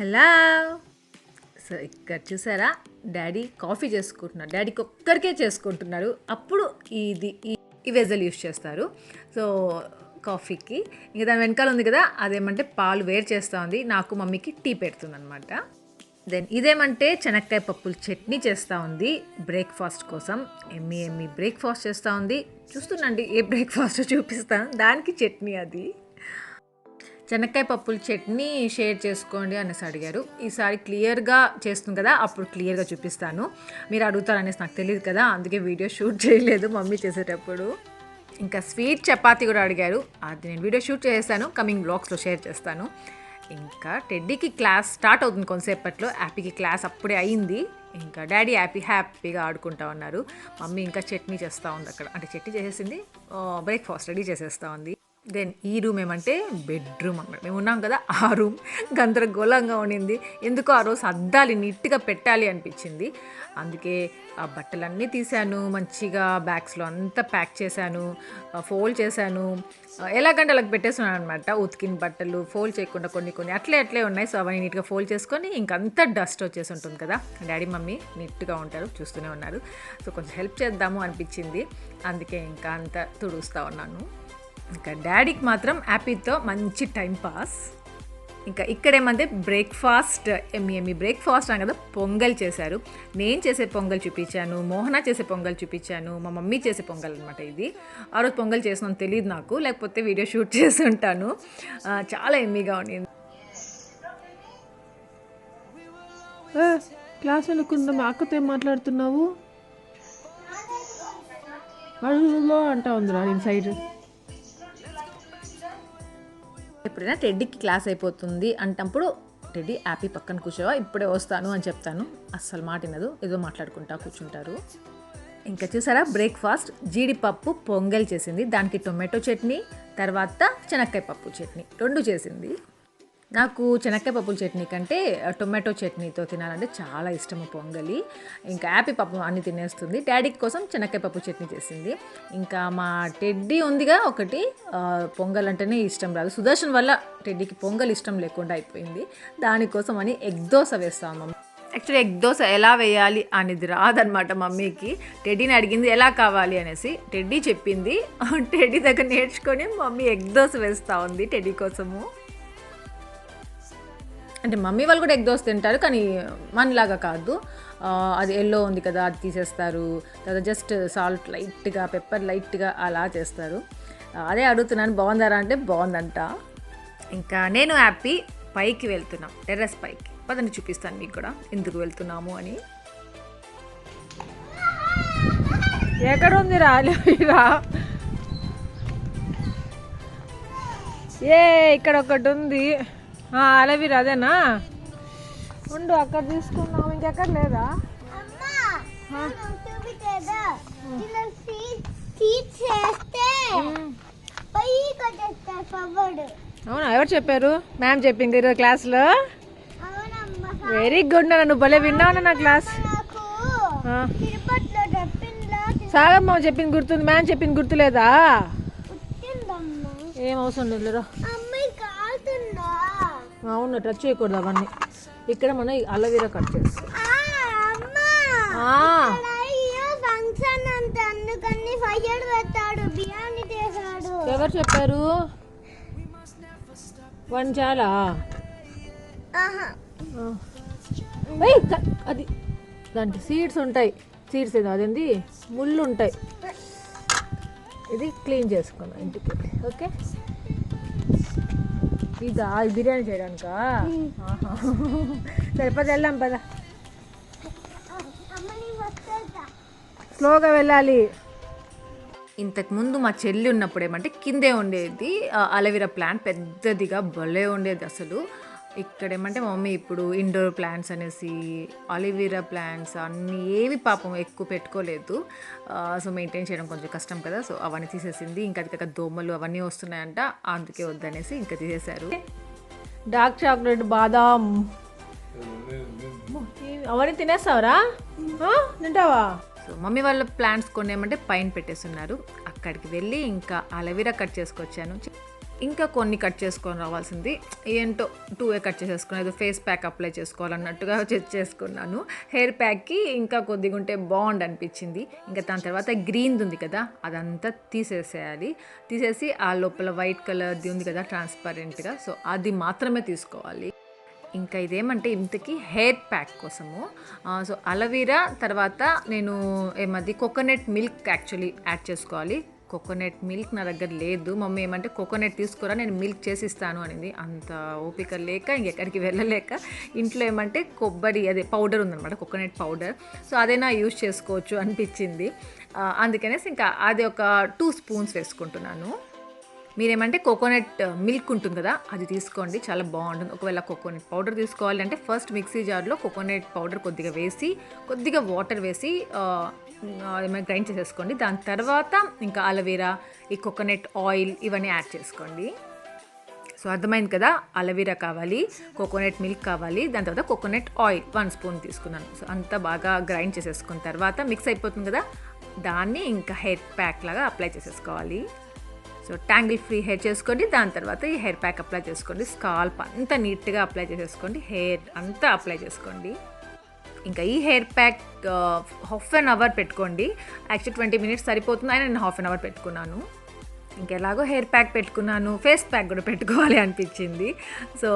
Hello. So ఇక్కడ చూసారా, daddy coffee చేసుకుంటున్నారు. డాడీకి ఒక్కరికే చేసుకుంటున్నారు. అప్పుడు ఈ వెజల్ యూస్ చేస్తారు. సో కాఫీకి ఇంకా దాని వెనకాల ఉంది కదా, అదేమంటే పాలు వేరు చేస్తూ ఉంది. నాకు మమ్మీకి టీ పెడుతుంది అనమాట. దెన్ ఇదేమంటే శనక్కాయ పప్పుల చట్నీ చేస్తూ ఉంది బ్రేక్ఫాస్ట్ కోసం. ఎమ్మి బ్రేక్ఫాస్ట్ చేస్తూ ఉంది. చూస్తుండండి, ఏ బ్రేక్ఫాస్ట్ చూపిస్తాను. దానికి చట్నీ అది శనక్కాయ పప్పుల చట్నీ షేర్ చేసుకోండి అనేసి అడిగారు. ఈసారి క్లియర్గా చేస్తుంది కదా, అప్పుడు క్లియర్గా చూపిస్తాను. మీరు అడుగుతారనేసి నాకు తెలియదు కదా, అందుకే వీడియో షూట్ చేయలేదు మమ్మీ చేసేటప్పుడు. ఇంకా స్వీట్ చపాతీ కూడా అడిగారు. అది నేను వీడియో షూట్ చేస్తాను, కమింగ్ బ్లాగ్స్లో షేర్ చేస్తాను. ఇంకా టెడ్డీకి క్లాస్ స్టార్ట్ అవుతుంది కొంతసేపట్లో. యాపీకి క్లాస్ అప్పుడే అయింది. ఇంకా డాడీ హ్యాపీగా ఆడుకుంటా ఉన్నారు. మమ్మీ ఇంకా చట్నీ చేస్తూ ఉంది అక్కడ. అంటే చట్నీ చేసేసింది, బ్రేక్ఫాస్ట్ రెడీ చేసేస్తూ ఉంది. దెన్ ఈ రూమ్ ఏమంటే బెడ్రూమ్ అన్నమాట. మేము ఉన్నాం కదా, ఆ రూమ్ గందరగోళంగా ఉండింది. ఎందుకో ఆ రోజు అద్దాలి నీట్గా పెట్టాలి అనిపించింది. అందుకే ఆ బట్టలన్నీ తీసాను, మంచిగా బ్యాగ్స్లో అంతా ప్యాక్ చేశాను, ఫోల్డ్ చేశాను. ఎలాగంటే అలాగ పెట్టేస్తున్నాను అనమాట. ఉతికిన బట్టలు ఫోల్డ్ చేయకుండా కొన్ని అట్లే ఉన్నాయి. సో అవన్నీ నీట్గా ఫోల్డ్ చేసుకొని ఇంకంతా డస్ట్ వచ్చేసి ఉంటుంది కదా. డాడీ మమ్మీ నీట్గా ఉంటారు, చూస్తూనే ఉన్నారు. సో కొంచెం హెల్ప్ చేద్దాము అనిపించింది. అందుకే ఇంకా అంతా తుడుస్తూ ఉన్నాను. ఇంకా డాడీకి మాత్రం హ్యాపీతో మంచి టైం పాస్. ఇంకా ఇక్కడేమంటే బ్రేక్ఫాస్ట్ ఎమ్మి బ్రేక్ఫాస్ట్ అని కదా, పొంగల్ చేశారు. నేను చేసే పొంగల్ చూపించాను, మోహన చేసే పొంగల్ చూపించాను, మా మమ్మీ చేసే పొంగల్ అనమాట ఇది. ఆ రోజు పొంగల్ చేసినాను తెలియదు నాకు, లేకపోతే వీడియో షూట్ చేసి ఉంటాను. చాలా ఎమ్మిగా ఉండింది. క్లాస్ అనుకుందా, మా అక్కతో ఏం మాట్లాడుతున్నావు అడుగులో అంటా ఉందిరా నేను సైడ్. ఎప్పుడైనా టెడ్డీకి క్లాస్ అయిపోతుంది అంటప్పుడు టెడ్డీ హ్యాపీ పక్కన కూర్చోవా, ఇప్పుడే వస్తాను అని చెప్తాను. అస్సలు మాట వినదు, ఏదో మాట్లాడుకుంటా కూర్చుంటారు. ఇంకా చూసారా, బ్రేక్ఫాస్ట్ జీడిపప్పు పొంగల్ చేసింది. దానికి టొమాటో చట్నీ, తర్వాత శనక్కాయ పప్పు చట్నీ 2 చేసింది. నాకు శనక్కాయ పప్పుల చట్నీ కంటే టొమాటో చట్నీతో తినాలంటే చాలా ఇష్టము పొంగలి. ఇంకా హ్యాపీ పప్పు అన్నీ తినేస్తుంది. డాడీ కోసం శనక్కాయ పప్పు చట్నీ చేసింది. ఇంకా మా టెడ్డీ ఉందిగా ఒకటి, పొంగల్ అంటేనే ఇష్టం రాదు. సుదర్శన్ వల్ల టెడ్డీకి పొంగల్ ఇష్టం లేకుండా అయిపోయింది. దానికోసం అని ఎగ్ దోశ వేస్తాము మమ్మీ. యాక్చువల్లీ ఎగ్ దోశ ఎలా వేయాలి అనేది రాదనమాట మమ్మీకి. టెడ్డీని అడిగింది ఎలా కావాలి అనేసి, టెడ్డీ చెప్పింది. టెడ్డీ దగ్గర నేర్చుకొని మమ్మీ ఎగ్ దోశ వేస్తూ ఉంది టెడ్డీ కోసము. అంటే మమ్మీ వాళ్ళు కూడా ఎగ్ దోశ తింటారు, కానీ మనలాగా కాదు. అది ఎల్లో ఉంది కదా, అది తీసేస్తారు. తర్వాత జస్ట్ సాల్ట్ లైట్గా, పెప్పర్ లైట్గా అలా చేస్తారు. అదే అడుగుతున్నాను, బాగుందారా అంటే బాగుందంట. ఇంకా నేను హ్యాపీ పైకి వెళ్తున్నాం, టెర్రస్ పైకి. పదండి చూపిస్తాను మీకు కూడా ఎందుకు వెళ్తున్నాము అని. ఎక్కడ ఉంది రాలేరా? ఇక్కడ ఒకటి ఉంది, అలవీరా అదేనా? ఉండు, అక్కడ తీసుకున్నాం, ఇంకెక్కడ లేదా? అవునా, ఎవరు చెప్పారు? మ్యామ్ చెప్పింది ఈరోజు క్లాస్లో. Very good. నువ్వు భలే విన్నావు నా క్లాస్. సాగమ్మ చెప్పింది గుర్తుంది, మ్యామ్ చెప్పింది గుర్తులేదా? ఏం అవసరం లేదు. అవును, టచ్ చేయకూడదు అవన్నీ. ఇక్కడ మనం అలవీరా కట్ చేస్తాం. ఎవరు చెప్పారు? 1 చాలా. అది దాంట్లో సీడ్స్ ఉంటాయి. సీడ్స్ ఏదో అదేంది, ముళ్ళు ఉంటాయి. ఇది క్లీన్ చేసుకుందాం ఇంటికి. ఓకే, ఇదా బిర్యానీ చేయడానికా? సరిపోతే వెళ్దాం పదా, స్లోగా వెళ్ళాలి. ఇంతకుముందు మా చెల్లి ఉన్నప్పుడు ఏమంటే కిందే ఉండేది అలవీరా ప్లాంట్, పెద్దదిగా భలే ఉండేది అసలు. ఇక్కడ ఏమంటే మా మమ్మీ ఇప్పుడు ఇండోర్ ప్లాంట్స్ అనేసి అలోవెరా ప్లాంట్స్ అన్నీ ఏవి పాపం ఎక్కువ పెట్టుకోలేదు. సో మెయింటైన్ చేయడం కొంచెం కష్టం కదా, సో అవన్నీ తీసేసింది. ఇంకా అది దోమలు అవన్నీ వస్తున్నాయంట, అందుకే వద్దనేసి ఇంకా తీసేశారు. డార్క్ చాక్లెట్, బాదాం అవన్నీ తినేస్తావరా? తింటావా? సో మమ్మీ వాళ్ళ ప్లాంట్స్ కొన్ని ఏమంటే పైన పెట్టేస్తున్నారు. అక్కడికి వెళ్ళి ఇంకా అలోవెరా కట్ చేసుకొచ్చాను. ఇంకా కొన్ని కట్ చేసుకొని రావాల్సింది ఏంటో 2 కట్ చేసేసుకున్నాను. ఏదో ఫేస్ ప్యాక్ అప్లై చేసుకోవాలన్నట్టుగా చేసుకున్నాను. హెయిర్ ప్యాక్కి ఇంకా కొద్దిగా ఉంటే బాగుండు అనిపించింది. ఇంకా దాని తర్వాత గ్రీన్ది ఉంది కదా అదంతా తీసేసేయాలి. తీసేసి ఆ లోపల వైట్ కలర్ది ఉంది కదా ట్రాన్స్పరెంట్గా, సో అది మాత్రమే తీసుకోవాలి. ఇంకా ఇదేమంటే ఇంతకీ హెయిర్ ప్యాక్ కోసము సో అలవీరా తర్వాత నేను ఏమది కోకోనట్ మిల్క్ యాక్చువల్లీ యాడ్ చేసుకోవాలి. కోకోనట్ మిల్క్ నా దగ్గర లేదు. మమ్మీ ఏమంటే కోకోనట్ తీసుకురా నేను మిల్క్ చేసి ఇస్తాను అనింది. అంత ఓపిక లేక ఇంకెక్కడికి వెళ్ళలేక ఇంట్లో ఏమంటే కొబ్బరి అదే పౌడర్ ఉందన్నమాట, కోకోనట్ పౌడర్. సో అదైనా యూజ్ చేసుకోవచ్చు అనిపించింది. అందుకనేసి ఇంకా అది ఒక 2 స్పూన్స్ వేసుకుంటున్నాను. మీరేమంటే కోకోనట్ మిల్క్ ఉంటుంది కదా అది తీసుకోండి, చాలా బాగుంటుంది. ఒకవేళ కోకోనట్ పౌడర్ తీసుకోవాలి అంటే ఫస్ట్ మిక్సీ జార్లో కోకోనట్ పౌడర్ కొద్దిగా వేసి కొద్దిగా వాటర్ వేసి ఏమైనా గ్రైండ్ చేసేసుకోండి. దాని తర్వాత ఇంకా అలవీరా, ఈ కోకోనట్ ఆయిల్ ఇవన్నీ యాడ్ చేసుకోండి. సో అర్థమైంది కదా, అలవీరా కావాలి, కోకోనట్ మిల్క్ కావాలి, దాని తర్వాత కోకోనట్ ఆయిల్ 1 స్పూన్ తీసుకున్నాను. సో అంతా బాగా గ్రైండ్ చేసేసుకున్న తర్వాత మిక్స్ అయిపోతుంది కదా, దాన్ని ఇంకా హెయిర్ ప్యాక్ లాగా అప్లై చేసేసుకోవాలి. సో ట్యాంగిల్ ఫ్రీ హెయిర్ చేసుకోండి. దాని తర్వాత ఈ హెయిర్ ప్యాక్ అప్లై చేసుకోండి. స్కాల్ప్ అంతా నీట్గా అప్లై చేసేసుకోండి, హెయిర్ అంతా అప్లై చేసుకోండి. ఇంకా ఈ hair pack half an hour పెట్టుకోండి. యాక్చువల్లీ 20 మినిట్స్ సరిపోతుంది, అయినా నేను హాఫ్ అన్ అవర్ పెట్టుకున్నాను. ఇంకెలాగో హెయిర్ ప్యాక్ పెట్టుకున్నాను, ఫేస్ ప్యాక్ కూడా పెట్టుకోవాలి అనిపించింది. సో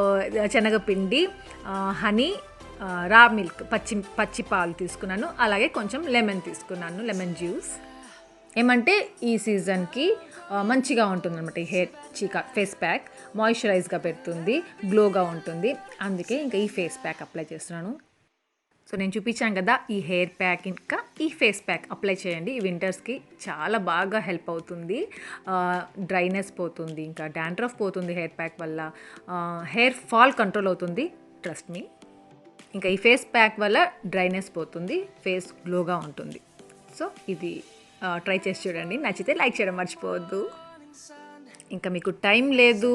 శనగపిండి, హనీ, రా మిల్క్, పచ్చి పాలు తీసుకున్నాను. అలాగే కొంచెం లెమన్ తీసుకున్నాను, లెమన్ జ్యూస్. ఏమంటే ఈ సీజన్కి మంచిగా ఉంటుంది అనమాట ఈ ఫేస్ ప్యాక్. మాయిశ్చరైజ్గా పెడుతుంది, గ్లోగా ఉంటుంది. అందుకే ఇంకా ఈ ఫేస్ ప్యాక్ అప్లై చేస్తున్నాను. సో నేను చూపించాను కదా ఈ హెయిర్ ప్యాక్ ఇంకా ఈ ఫేస్ ప్యాక్ అప్లై చేయండి. ఈ వింటర్స్కి చాలా బాగా హెల్ప్ అవుతుంది. డ్రైనెస్ పోతుంది, ఇంకా డాండ్రఫ్ పోతుంది హెయిర్ ప్యాక్ వల్ల. హెయిర్ ఫాల్ కంట్రోల్ అవుతుంది, ట్రస్ట్ మీ. ఇంకా ఈ ఫేస్ ప్యాక్ వల్ల డ్రైనెస్ పోతుంది, ఫేస్ గ్లోగా ఉంటుంది. సో ఇది ట్రై చేసి చూడండి, నచ్చితే లైక్ చేయడం మర్చిపోవద్దు. ఇంకా మీకు టైం లేదు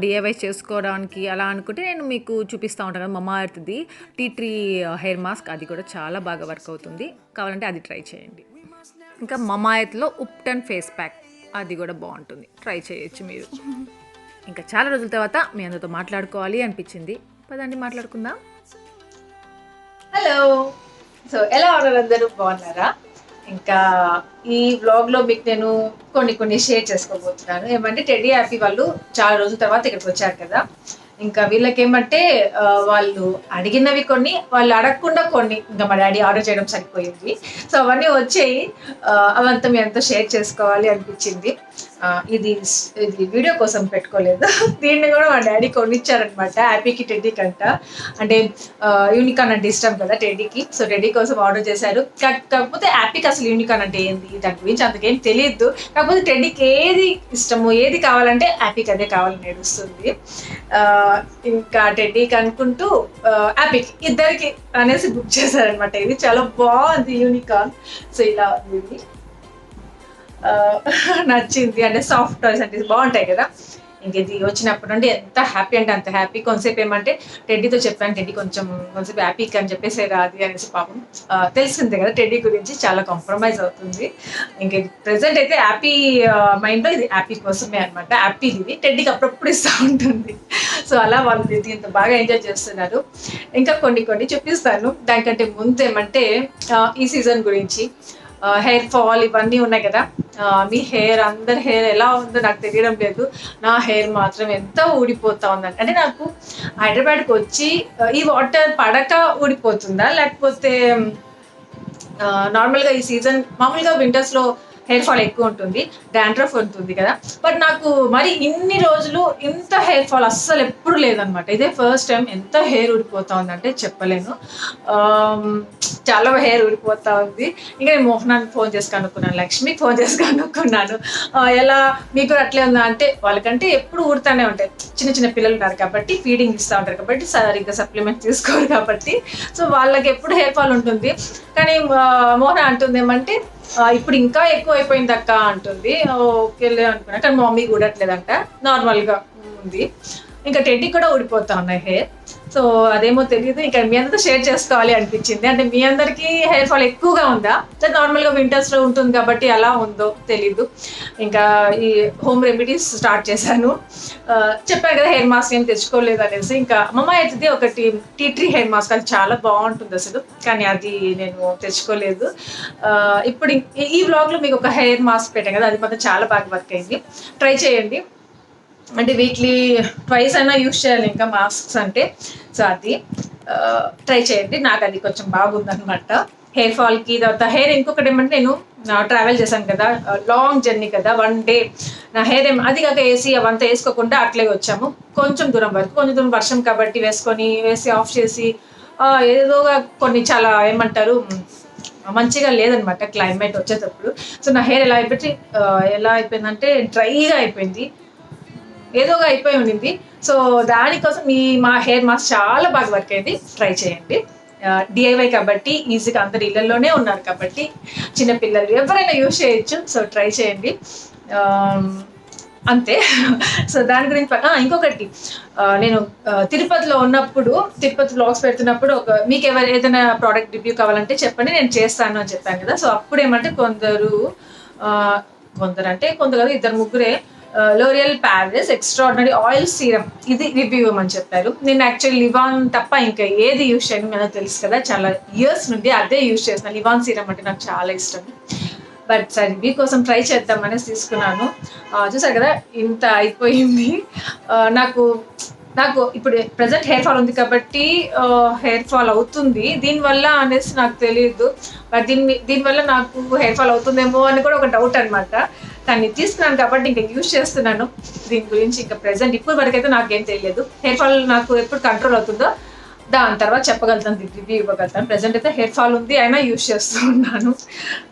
డిఐవై చేసుకోవడానికి అలా అనుకుంటే నేను మీకు చూపిస్తూ ఉంటాను కదా మమా ఎర్త్ది టీ ట్రీ హెయిర్ మాస్క్, అది కూడా చాలా బాగా వర్క్ అవుతుంది. కావాలంటే అది ట్రై చేయండి. ఇంకా మమా ఎర్త్లో ఉప్టన్ ఫేస్ ప్యాక్, అది కూడా బాగుంటుంది, ట్రై చేయొచ్చు మీరు. ఇంకా చాలా రోజుల తర్వాత మీ అందరితో మాట్లాడుకోవాలి అనిపించింది, పదండి మాట్లాడుకుందాం. హలో, సో ఎలా ఉన్నారు అందరూ, బాగున్నారా? ఇంకా ఈ వ్లాగ్లో మీకు నేను కొన్ని షేర్ చేసుకోబోతున్నాను. ఏమంటే టెడ్డీ హ్యాపీ వాళ్ళు చాలా రోజుల తర్వాత ఇక్కడికి వచ్చారు కదా, ఇంకా వీళ్ళకి ఏమంటే వాళ్ళు అడిగినవి కొన్ని, వాళ్ళు అడగకుండా కొన్ని ఇంకా మా డాడీ ఆర్డర్ చేయడం సరిపోయింది. సో అవన్నీ వచ్చాయి, అవంతా మీ అంతా షేర్ చేసుకోవాలి అనిపించింది. ఇది వీడియో కోసం పెట్టుకోలేదు, దీన్ని కూడా మా డాడీ కొనిచ్చారనమాట హ్యాపీకి టెడ్డీకి అంట. అంటే యూనికార్న్ అంటే ఇష్టం కదా టెడ్డీకి, సో టెడ్డీ కోసం ఆర్డర్ చేశారు. కాకపోతే హ్యాపీకి అసలు యూనికార్న్ అంటే ఏంది దాని గురించి అంతకేం తెలియదు. కాకపోతే టెడ్డీకి ఏది ఇష్టము, ఏది కావాలంటే హ్యాపీకి అదే కావాలని ఏడుస్తుంది. ఇంకా టెడ్డీకి అనుకుంటూ హ్యాపీకి ఇద్దరికి అనేసి బుక్ చేశారనమాట. ఇది చాలా బాగుంది యూనికార్న్. సో ఇలా ఉంది, నచ్చింది. అంటే సాఫ్ట్ టాయ్స్ అంటే బాగుంటాయి కదా. ఇంక ఇది వచ్చినప్పటి నుండి ఎంత హ్యాపీ అంటే అంత హ్యాపీ. కొంతసేపు ఏమంటే టెడ్డీతో చెప్పాను, టెడ్డీ కొంచెంసేపు హ్యాపీకి అని చెప్పేసి రాది అనేసి, పాపం తెలిసిందే కదా టెడ్డీ గురించి చాలా కాంప్రమైజ్ అవుతుంది. ఇంక ప్రెసెంట్ అయితే హ్యాపీ మైండ్లో ఇది హ్యాపీ కోసమే అనమాట. హ్యాపీ ఇది టెడ్డీకి అప్పుడప్పుడు ఇస్తూ ఉంటుంది. సో అలా వాళ్ళు దీంతో బాగా ఎంజాయ్ చేస్తున్నారు. ఇంకా కొన్ని చూపిస్తాను. దానికంటే ముందు ఏమంటే ఈ సీజన్ గురించి, హెయిర్ ఫాల్ ఇవన్నీ ఉన్నాయి కదా, మీ హెయిర్ అందరి హెయిర్ ఎలా ఉందో నాకు తెలియడం లేదు. నా హెయిర్ మాత్రం ఎంత ఊడిపోతా ఉందంటే, అంటే నాకు హైదరాబాద్కి వచ్చి ఈ వాటర్ పడక ఊడిపోతుందా, లేకపోతే నార్మల్గా ఈ సీజన్ మామూలుగా వింటర్స్లో హెయిర్ ఫాల్ ఎక్కువ ఉంటుంది, డాండ్రఫ్ ఉంటుంది కదా, బట్ నాకు మరి ఇన్ని రోజులు ఇంత హెయిర్ ఫాల్ అస్సలు ఎప్పుడు లేదనమాట. ఇదే ఫస్ట్ టైం. ఎంత హెయిర్ ఊడిపోతా ఉందంటే చెప్పలేను, చాలా హెయిర్ ఊడిపోతా ఉంది. ఇంకా నేను మోహనానికి ఫోన్ చేసి కనుక్కున్నాను, లక్ష్మికి ఫోన్ చేసి కనుక్కున్నాను, ఎలా మీకు అట్లే ఉందా అంటే, వాళ్ళకంటే ఎప్పుడు ఊడుతూనే ఉంటాయి. చిన్న పిల్లలు ఉన్నారు కాబట్టి, ఫీడింగ్ ఇస్తూ ఉంటారు కాబట్టి, సరిగ్గా సప్లిమెంట్ తీసుకోరు కాబట్టి, సో వాళ్ళకి ఎప్పుడు హెయిర్ ఫాల్ ఉంటుంది. కానీ మోహన అంటుంది ఏమంటే, ఇప్పుడు ఇంకా ఎక్కువ అయిపోయింది అక్క అంటుంది. ఓకేలే అనుకున్నా, కానీ మమ్మీ కూడట్లేదంట, నార్మల్గా ఉంది. ఇంకా టెడ్డీ కూడా ఊడిపోతా ఉన్నాయి హెయిర్. సో అదేమో తెలియదు, ఇంకా మీ అందరితో షేర్ చేసుకోవాలి అనిపించింది. అంటే మీ అందరికీ హెయిర్ ఫాల్ ఎక్కువగా ఉందా, లేదా నార్మల్గా వింటర్స్లో ఉంటుంది కాబట్టి అలా ఉందో తెలీదు. ఇంకా ఈ హోమ్ రెమెడీస్ స్టార్ట్ చేశాను. చెప్పాను కదా హెయిర్ మాస్క్ ఏం తెచ్చుకోలేదు అనేసి. ఇంకా అమ్మమ్మ అయితే ఒకటి టీ ట్రీ హెయిర్ మాస్క్, అది చాలా బాగుంటుంది అసలు, కానీ అది నేను తెచ్చుకోలేదు. ఇప్పుడు ఈ వ్లాగ్లో మీకు ఒక హెయిర్ మాస్క్ పెట్టాను కదా, అది మాత్రం చాలా బాగా వర్క్ అయింది. ట్రై చేయండి. అంటే వీక్లీ ట్వైస్ అయినా యూస్ చేయాలి ఇంకా మాస్క్స్ అంటే. సో అది ట్రై చేయండి. నాకు అది కొంచెం బాగుందనమాట హెయిర్ ఫాల్కి. తర్వాత హెయిర్ ఇంకొకటి ఏమంటే, నేను ట్రావెల్ చేశాను కదా, లాంగ్ జర్నీ కదా, 1 డే నా హెయిర్ అది కాక ఏసీ అవంతా వేసుకోకుండా అట్లే వచ్చాము. కొంచెం దూరం వరకు, కొంచెం దూరం వర్షం కాబట్టి వేసి ఆఫ్ చేసి ఏదోగా కొన్ని చాలా ఏమంటారు మంచిగా లేదనమాట క్లైమేట్ వచ్చేటప్పుడు. సో నా హెయిర్ ఎలా అయిపోయిందంటే డ్రైగా అయిపోయింది, ఏదోగా అయిపోయి ఉండింది. సో దానికోసం మా హెయిర్ మాస్క్ చాలా బాగా వర్క్ అయింది. ట్రై చేయండి. డిఐవై కాబట్టి ఈజీగా అందరు ఇళ్ళల్లోనే ఉన్నారు కాబట్టి చిన్నపిల్లలు ఎవరైనా యూజ్ చేయొచ్చు. సో ట్రై చేయండి అంతే. సో దాని గురించి ఇంకొకటి, నేను తిరుపతిలో ఉన్నప్పుడు, తిరుపతి వ్లాగ్స్ పెడుతున్నప్పుడు మీకు ఏదైనా ప్రోడక్ట్ రివ్యూ కావాలంటే చెప్పండి, నేను చేస్తాను అని చెప్పాను కదా. సో అప్పుడు ఏమంటే కొందరు కాదు, 2-3 L'Oreal Paris extraordinary oil serum ఇది రివ్యూ ఇవ్వమని చెప్పారు. నేను యాక్చువల్లీ లివాన్ తప్ప ఇంకా ఏది యూజ్ చేయను, మనకు తెలుసు కదా, చాలా ఇయర్స్ నుండి అదే యూజ్ చేస్తాను. లివాన్ సీరం అంటే నాకు చాలా ఇష్టం. బట్ సరే రివ్యూ కోసం ట్రై చేద్దామనేసి తీసుకున్నాను. చూసారు కదా ఇంత అయిపోయింది. నాకు ఇప్పుడు ప్రజెంట్ హెయిర్ ఫాల్ ఉంది కాబట్టి హెయిర్ ఫాల్ అవుతుంది దీనివల్ల అనేసి నాకు తెలియదు. బట్ దీనివల్ల నాకు హెయిర్ ఫాల్ అవుతుందేమో అని కూడా ఒక డౌట్ అనమాట. కానీ తీసుకున్నాను కాబట్టి ఇంకా యూజ్ చేస్తున్నాను. దీని గురించి ఇంకా ప్రెసెంట్ ఇప్పుడు వరకైతే నాకేం తెలియదు. హెయిర్ ఫాల్ నాకు ఎప్పుడు కంట్రోల్ అవుతుందో దాని తర్వాత చెప్పగలుగుతాను, రివ్యూ ఇవ్వగలుగుతాను. ప్రెసెంట్ అయితే హెయిర్ ఫాల్ ఉంది అయినా యూజ్ చేస్తూ ఉన్నాను.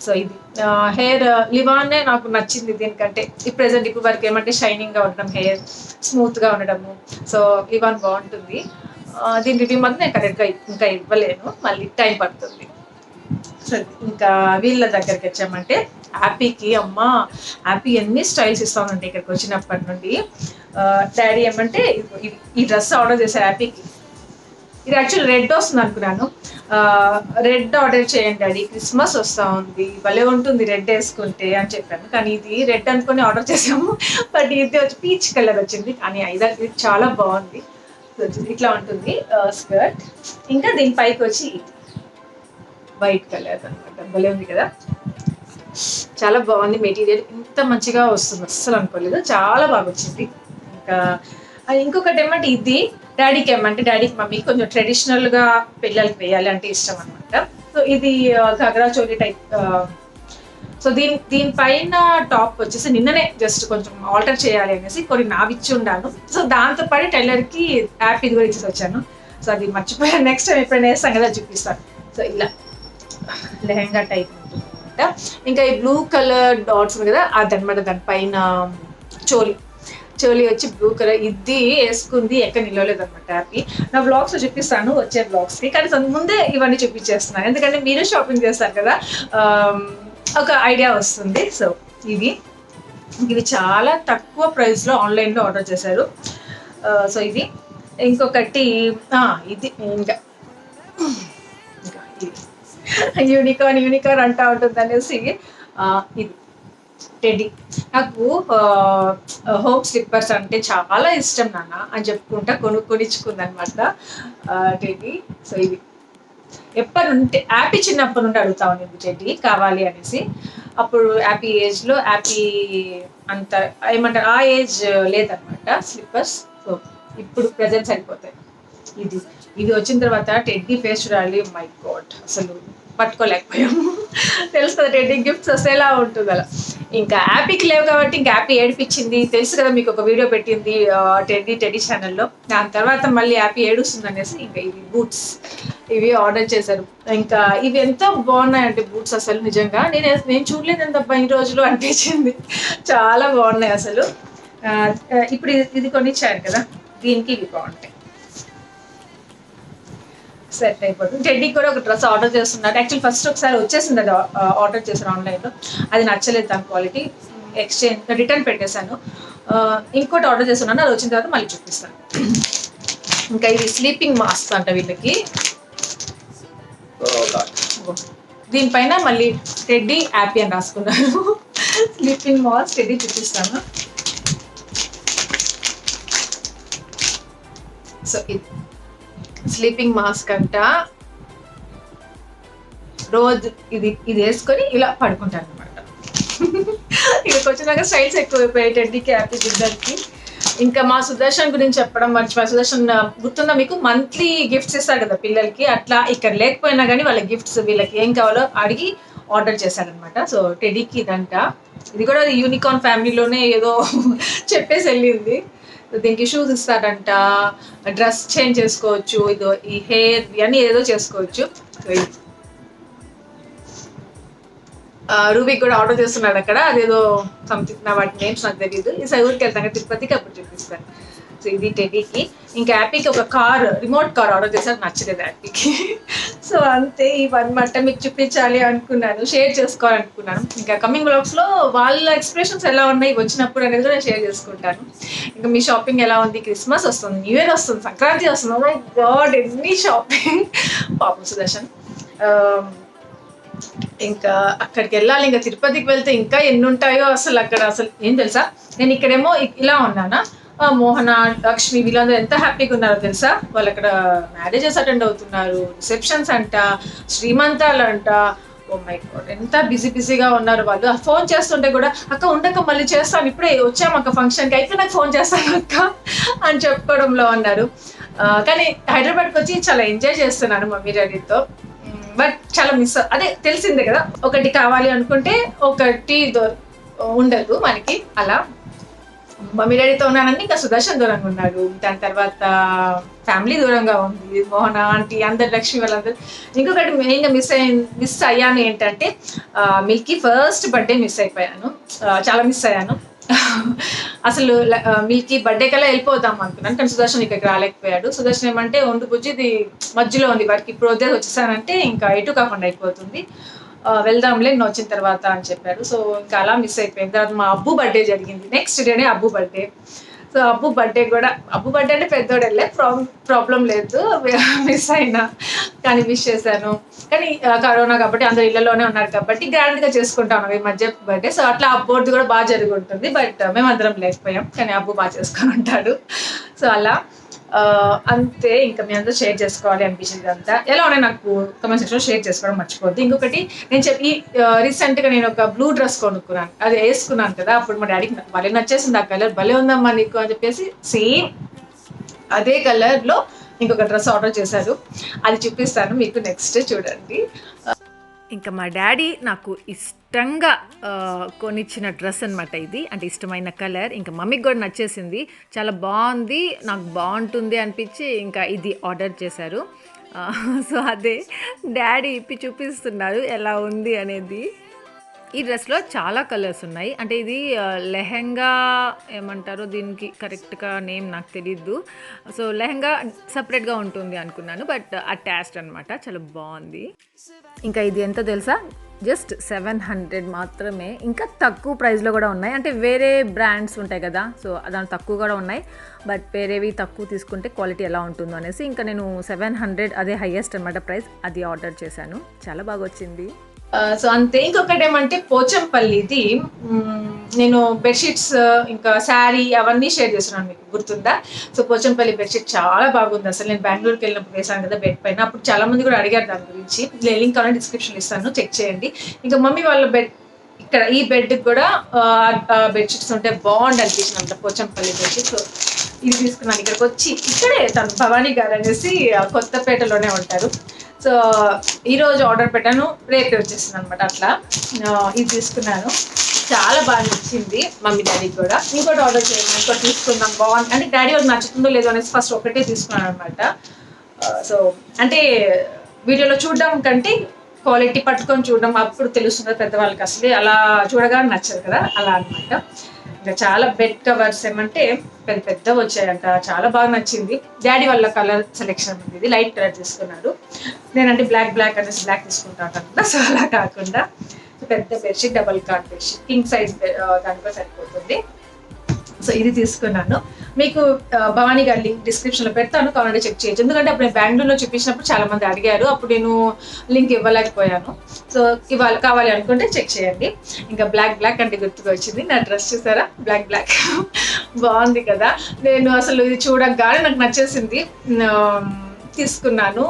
సో ఇది హెయిర్ లివానే నాకు నచ్చింది దీనికంటే. ప్రెసెంట్ ఇప్పుడు వరకు ఏమంటే షైనింగ్గా ఉండడం, హెయిర్ స్మూత్గా ఉండడము. సో లివాన్ బాగుంటుంది. దీని రివ్యూ మాత్రం నేను కరెక్ట్గా ఇంకా ఇవ్వలేను, మళ్ళీ టైం పడుతుంది. సో ఇంకా వీళ్ళ దగ్గరికి వచ్చామంటే హ్యాపీకి, హ్యాపీ ఎన్ని స్టైల్స్ ఇస్తామంటే ఇక్కడికి వచ్చినప్పటి నుండి. డాడీ ఏమంటే ఈ డ్రెస్ ఆర్డర్ చేశారు హ్యాపీకి. ఇది యాక్చువల్లీ రెడ్ వస్తుంది అనుకున్నాను. రెడ్ ఆర్డర్ చేయండి డాడీ, క్రిస్మస్ వస్తూ ఉంది, భలే ఉంటుంది రెడ్ వేసుకుంటే అని చెప్పాను. కానీ ఇది రెడ్ అనుకుని ఆర్డర్ చేసాము. బట్ ఇది వచ్చి పీచ్ కలర్ వచ్చింది. కానీ ఇది చాలా బాగుంది. ఇట్లా ఉంటుంది స్కర్ట్. ఇంకా దీనిపైకి వచ్చి వైట్ కలర్ అనమాట, భలే ఉంది కదా, చాలా బాగుంది. మెటీరియల్ ఇంత మంచిగా వస్తుంది అస్సలు అనుకోలేదు, చాలా బాగా వచ్చింది. ఇంకా ఇంకొకటి ఏమంటే ఇది డాడీకి మమ్మీకి కొంచెం ట్రెడిషనల్గా పిల్లలకి వేయాలి అంటే ఇష్టం అనమాట. సో ఇది ఘగ్రా చోలీ టైప్. సో దీనిపైన టాప్ వచ్చేసి నిన్ననే జస్ట్ కొంచెం ఆల్టర్ చేయాలి అనేసి కొన్ని నావిచ్చి ఉండాను. సో దాంతో పాటు టైలర్కి యాప్ ఇది కూడా ఇచ్చేసి వచ్చాను. సో అది మర్చిపోయాను, నెక్స్ట్ టైం ఎప్పుడైనా వేస్తాను కదా చూపిస్తాను. సో ఇలా లెహంగా టైప్ ఉంటుంది అనమాట. ఇంకా ఈ బ్లూ కలర్ డాట్స్ ఉంది కదా అదనమాట, దానిపైన చోలీ వచ్చి బ్లూ కలర్. ఇది వేసుకుంది ఎక్కడ నిలవలేదు అనమాట హ్యాపీ. నా బ్లాగ్స్లో చూపిస్తాను వచ్చే బ్లాగ్స్కి, కానీ ముందే ఇవన్నీ చూపించేస్తున్నాను ఎందుకంటే మీరు షాపింగ్ చేస్తారు కదా, ఒక ఐడియా వస్తుంది. సో ఇవి చాలా తక్కువ ప్రైస్లో ఆన్లైన్లో ఆర్డర్ చేశారు. సో ఇది ఇంకొకటి ఇది ఇంకా ఇది యూనికార్న్ అంటా ఉంటుంది అనేసి ఇది టెడ్డీ. నాకు హోమ్ స్లిప్పర్స్ అంటే చాలా ఇష్టం నాన్న అని చెప్పుకుంటా కొనిచ్చుకుందనమాట టెడ్డీ. సో ఇది ఎప్పటి నుండి హ్యాపీ చిన్నప్పటి నుండి అడుగుతా ఉంది టెడ్డీ కావాలి అనేసి. అప్పుడు హ్యాపీ ఏజ్లో హ్యాపీ అంత ఏమంటారు ఆ ఏజ్ లేదనమాట స్లిప్పర్స్. సో ఇప్పుడు ప్రెజెంట్ సరిపోతాయి. ఇది వచ్చిన తర్వాత టెడ్డీ ఫేస్ చూడాలి, మై గాడ్ అసలు పట్టుకోలేకపోయాము. తెలుసు కదా టెడ్డీ గిఫ్ట్స్ వస్తే ఎలా ఉంటుంది అలా. ఇంకా హ్యాపీకి లేవు కాబట్టి ఇంకా హ్యాపీ ఏడిపించింది, తెలుసు కదా మీకు ఒక వీడియో పెట్టింది టెడ్డీ ఛానల్లో. దాని తర్వాత మళ్ళీ హ్యాపీ ఏడుస్తుంది అనేసి ఇంకా ఇవి బూట్స్ ఇవి ఆర్డర్ చేశారు. ఇంకా ఇవి ఎంతో బాగున్నాయంటే బూట్స్ అసలు నిజంగా నేను చూడలేదు ఎంతబ్బా ఈ రోజులు అనిపించింది, చాలా బాగున్నాయి అసలు. ఇప్పుడు ఇది కొనిచ్చారు కదా దీనికి ఇవి బాగుంటాయి, సెట్ అయిపోతుంది. టెడ్డీకి కూడా ఒక డ్రెస్ ఆర్డర్ చేస్తున్నారు. యాక్చువల్లీ ఫస్ట్ ఒకసారి వచ్చేసింది, అది ఆర్డర్ చేశాను ఆన్లైన్లో, అది నచ్చలేదు దాని క్వాలిటీ, రిటర్న్ పెట్టేశాను. ఇంకోటి ఆర్డర్ చేస్తున్నాను, అది వచ్చిన తర్వాత మళ్ళీ చూపిస్తాను. ఇంకా ఇది స్లీపింగ్ మాస్క్ అంట వీళ్ళకి. దీనిపైన మళ్ళీ టెడ్డీ హ్యాపీ అని రాసుకున్నాను. స్లీపింగ్ మాస్క్ టెడ్డీ చూపిస్తాను. సో ఇది స్లీపింగ్ మాస్క్ అంట. రోజు ఇది వేసుకొని ఇలా పడుకుంటాను అనమాట. ఇక్కడికి వచ్చినాక స్టైల్స్ ఎక్కువైపోయాయి టెడ్డీకి, హ్యాపీ ఇద్దరికి. ఇంకా మా సుదర్శన్ గురించి చెప్పడం మర్చిపోయి, సుదర్శన్ గుర్తుందా మీకు, మంత్లీ గిఫ్ట్స్ ఇస్తారు కదా పిల్లలకి, అట్లా ఇక్కడ లేకపోయినా కానీ వాళ్ళ గిఫ్ట్స్ వీళ్ళకి ఏం కావాలో అడిగి ఆర్డర్ చేశారనమాట. సో టెడ్డీకి ఇదంట. ఇది కూడా యూనికార్న్ ఫ్యామిలీలోనే ఏదో చెప్పేసి వెళ్ళింది. దీనికి షూస్ ఇస్తారంట, డ్రెస్ చేంజ్ చేసుకోవచ్చు, ఇదో ఈ హెయిర్ ఇవన్నీ ఏదో చేసుకోవచ్చు. రూబీకి కూడా ఆర్డర్ చేస్తున్నాడు అక్కడ, అదేదో సంథింగ్, నా వాటి నేమ్స్ నాకు తెలియదు. ఈ ఊరికి వెళ్తాను తిరుపతికి, అప్పుడు చూపిస్తాను. సో ఇది టెడ్డీకి. ఇంకా హ్యాపీకి ఒక కార్, రిమోట్ కార్ ఆర్డర్ చేశారు, నచ్చలేదు హ్యాపీకి. సో అంతే, ఇవన్నమాట మీకు చూపించాలి అనుకున్నాను, షేర్ చేసుకోవాలనుకున్నాను. ఇంకా కమింగ్ బ్లాగ్స్లో వాళ్ళ ఎక్స్ప్రెషన్స్ ఎలా ఉన్నాయి వచ్చినప్పుడు అనేది కూడా షేర్ చేసుకుంటాను. ఇంకా మీ షాపింగ్ ఎలా ఉంది? క్రిస్మస్ వస్తుంది, న్యూ ఇయర్ వస్తుంది, సంక్రాంతి వస్తుంది. ఓ మై గాడ్, ఎన్ని షాపింగ్. పాపం సుదర్శన్. ఇంకా అక్కడికి వెళ్ళాలి, ఇంకా తిరుపతికి వెళ్తే ఇంకా ఎన్ని ఉంటాయో అసలు. అక్కడ అసలు ఏం తెలుసా, నేను ఇక్కడేమో ఇలా ఉన్నానా, మోహన, లక్ష్మి వీళ్ళందరూ ఎంత హ్యాపీగా ఉన్నారో తెలుసా. వాళ్ళు అక్కడ మ్యారేజెస్ అటెండ్ అవుతున్నారు, రిసెప్షన్స్ అంట, శ్రీమంతాలు అంట. ఓ మై గాడ్, ఎంత బిజీగా ఉన్నారు వాళ్ళు. ఫోన్ చేస్తుంటే కూడా, అక్క ఉండక మళ్ళీ చేస్తాను, ఇప్పుడే వచ్చాము అక్క ఫంక్షన్కి, అయితే నాకు ఫోన్ చేస్తాను అక్క అని చెప్పుకోవడంలో ఉన్నారు. కానీ హైదరాబాద్కి వచ్చి చాలా ఎంజాయ్ చేస్తున్నాను మమ్మీ డాడీతో. బట్ చాలా మిస్, అదే తెలిసిందే కదా, ఒకటి కావాలి అనుకుంటే ఒకటి ఉండదు మనకి. అలా మమ్మీ డాడీతో ఉన్నానంటే ఇంకా సుదర్శన్ దూరంగా ఉన్నాడు, దాని తర్వాత ఫ్యామిలీ దూరంగా ఉంది, మోహన ఆంటీ అందరు, లక్ష్మి వాళ్ళందరూ. ఇంకొకటి మెయిన్గా మిస్ అయ్యాను ఏంటంటే, మిల్కీ ఫస్ట్ బర్త్డే మిస్ అయిపోయాను, చాలా మిస్ అయ్యాను. అసలు మిల్కీ బర్త్డే కల్లా వెళ్ళిపోదాం అనుకున్నాను, కానీ సుదర్శన్ ఇక్కడికి రాలేకపోయాడు. సుదర్శన్ ఏమంటే, ఒండు బుజ్జి ఇది మధ్యలో ఉంది, వారికి ఇప్పుడు వద్దే వచ్చేసానంటే ఇంకా ఎటు కాకుండా అయిపోతుంది, వెళ్దాంలే నేను వచ్చిన తర్వాత అని చెప్పాడు. సో ఇంకా అలా మిస్ అయిపోయింది. తర్వాత మా అబ్బు బర్త్డే జరిగింది, నెక్స్ట్ డేనే అబ్బు బర్త్డే. సో అబ్బు బర్త్డే కూడా, అబ్బు బర్త్డే అంటే పెద్దోడెళ్ళే, ప్రాబ్లం లేదు, మిస్ అయినా కానీ విష్ చేశాను. కానీ కరోనా కాబట్టి అందరు ఇళ్లలోనే ఉన్నారు కాబట్టి గ్రాండ్గా చేసుకుంటాం ఈ మధ్య బర్త్డే. సో అట్లా అబ్బోర్ది కూడా బాగా జరిగి ఉంటుంది, బట్ మేమందరం లేకపోయాం, కానీ అబ్బు బాగా చేసుకొని ఉంటాడు. సో అలా అంతే. ఇంకా మీ అందరూ షేర్ చేసుకోవాలి అనిపించింది అంతా. ఎలా ఉన్నాయి నాకు కమెంట్ సెక్షన్లో షేర్ చేసుకోవడం మర్చిపోద్ది. ఇంకొకటి నేను చెప్పి, రీసెంట్గా నేను ఒక బ్లూ డ్రెస్ కొనుక్కున్నాను, అది వేసుకున్నాను కదా, అప్పుడు మా డాడీకి భలే నచ్చేసింది, ఆ కలర్ భలే ఉందమ్మా నీకు అని చెప్పేసి సేమ్ అదే కలర్లో ఇంకొక డ్రెస్ ఆర్డర్ చేశారు, అది చూపిస్తాను మీకు నెక్స్ట్ చూడండి. ఇంకా మా డాడీ నాకు ఇష్టంగా కొనిచ్చిన డ్రెస్ అనమాట ఇది, అంటే ఇష్టమైన కలర్. ఇంకా మమ్మీకి కూడా నచ్చేసింది, చాలా బాగుంది, నాకు బాగుంటుంది అనిపించి ఇంకా ఇది ఆర్డర్ చేశారు. సో అదే డాడీ ఇప్పి చూపిస్తున్నారు ఎలా ఉంది అనేది. ఈ డ్రెస్లో చాలా కలర్స్ ఉన్నాయి, అంటే ఇది లెహెంగా ఏమంటారో దీనికి కరెక్ట్గా నేమ్ నాకు తెలీదు. సో లెహెంగా సపరేట్గా ఉంటుంది అనుకున్నాను, బట్ అటాచ్డ్ అనమాట, చాలా బాగుంది. ఇంకా ఇది ఎంత తెలుసా, జస్ట్ 700 మాత్రమే. ఇంకా తక్కువ ప్రైస్లో కూడా ఉన్నాయి, అంటే వేరే బ్రాండ్స్ ఉంటాయి కదా, సో దాని తక్కువ కూడా ఉన్నాయి, బట్ వేరేవి తక్కువ తీసుకుంటే క్వాలిటీ ఎలా ఉంటుందో అనేసి ఇంకా నేను 700 అదే హైయెస్ట్ అనమాట ప్రైస్, అది ఆర్డర్ చేశాను, చాలా బాగా వచ్చింది. సో అంతే. ఇంకొకటి ఏమంటే పోచంపల్లిది, నేను బెడ్షీట్స్ ఇంకా శారీ అవన్నీ షేర్ చేస్తున్నాను, మీకు గుర్తుందా? సో పోచంపల్లి బెడ్షీట్ చాలా బాగుంది అసలు. నేను బెంగళూరుకి వెళ్ళినప్పుడు వేసాను కదా బెడ్ పైన, అప్పుడు చాలా మంది కూడా అడిగారు దాని గురించి. లింక్ కావాలంటే డిస్క్రిప్షన్ ఇస్తాను, చెక్ చేయండి. ఇంకా మమ్మీ వాళ్ళ బెడ్ ఇక్కడ ఈ బెడ్కి కూడా బెడ్షీట్స్ ఉంటే బాగుండి అనిపించింది అంట, పోచంపల్లి బెడ్షీట్. సో ఇది తీసుకున్నాను, ఇక్కడికి వచ్చి, ఇక్కడే తను భవానీ గారు అనేసి కొత్తపేటలోనే ఉంటారు. సో ఈరోజు ఆర్డర్ పెట్టాను, రేపే వచ్చేసింది అనమాట. అట్లా ఇది తీసుకున్నాను, చాలా బాగా నచ్చింది మమ్మీ డాడీకి కూడా. ఇంకోటి ఆర్డర్ చేయండి, ఇంకోటి తీసుకుందాం బాగుంది అంటే, డాడీ వాళ్ళకి నచ్చుతుందో లేదో అనేసి ఫస్ట్ ఒకటే తీసుకున్నాను అనమాట. సో అంటే వీడియోలో చూడడం కంటే క్వాలిటీ పట్టుకొని చూడడం అప్పుడు తెలుస్తుంది పెద్దవాళ్ళకి, అసలు అలా చూడగానే నచ్చదు కదా, అలా అనమాట. ఇంకా చాలా బెడ్ కవర్స్ ఏమంటే పెద్ద పెద్ద వచ్చాయంట, చాలా బాగా నచ్చింది. డాడీ వాళ్ళ కలర్ సెలెక్షన్ ఉంది, ఇది లైట్ కలర్ తీసుకున్నారు, నేనంటే బ్లాక్ అనేసి బ్లాక్ తీసుకుంటాను కదా, సో అలా కాకుండా పెద్ద bedsheet, double cot bedsheet, king size దానికో సరిపోతుంది. సో ఇది తీసుకున్నాను. మీకు భవానీ గారి లింక్ డిస్క్రిప్షన్లో పెడతాను, కావాలంటే చెక్ చేయొచ్చు. ఎందుకంటే అప్పుడు నేను బెంగళూరులో చూపించినప్పుడు చాలా మంది అడిగారు, అప్పుడు నేను లింక్ ఇవ్వలేకపోయాను. సో ఇవాళ కావాలి అనుకుంటే చెక్ చేయండి. ఇంకా బ్లాక్ అంటే గుర్తుకు వచ్చింది, నా డ్రెస్ చూసారా, బ్లాక్ బాగుంది కదా. నేను అసలు ఇది చూడగానే నాకు నచ్చేసింది, తీసుకున్నాను.